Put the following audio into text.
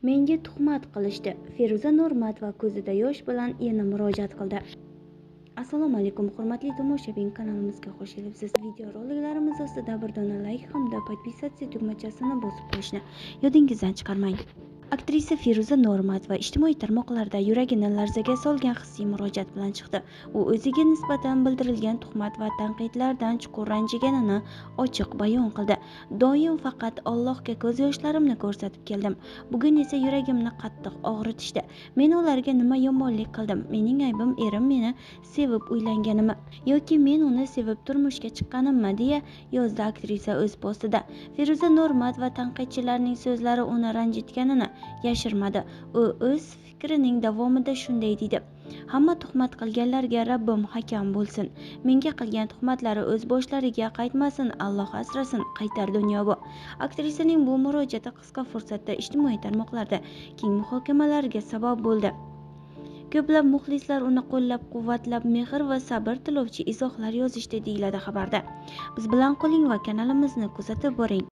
Menga tuhmat qilishdi. Feruza Normatova ko'zida yosh bilan yana murojaat qildi. Assalomu alaykum, hurmatli tomoshabin, kanalimizga xush kelibsiz. Videoroliklarimiz ostida bir dona like hamda podpisatsiya tugmachasini bosib qo'yishni yodingizdan chiqarmang. Aktrisa Feruza Normatova ijtimoiy tarmoqlarda yuragini larzaga solgan hissiy murojaat bilan chiqdi. U o'ziga nisbatan bildirilgan tuhmat va tanqidlardan chuqur ranjiganini ochiq bayon qildi. Doim faqat Allohga ko'z yoshlarimni ko'rsatib keldim. Bugun esa yuragimni qattiq og'ritishdi. Men ularga nima yomonlik qildim? Mening aybim erim meni sevib uylanganimi yoki men uni sevib turmushga chiqqanimmi, deya yozdi aktrisa o'z postida. Feruza Normatova tanqidchilarning so'zlari uni ranjitganini yashirmadi. U o'z fikrining davomida shunday deydi: hamma tuhmat qilganlarga Rabbim hakam bo'lsin. Menga qilgan tuhmatlari o'z boshlariga qaytmasin, Alloh asrasin, qaytar dunyo bu. Aktrisaning bu murojaati qisqa fursatda ijtimoiy tarmoqlarda keng muhokamalarga sabab bo'ldi. Ko'plab muxlislar uni qo'llab-quvvatlab, mehr va sabr tilovchi izohlar yozishdi, deyiladi xabarda. Biz bilan qoling va kanalimizni kuzatib boring.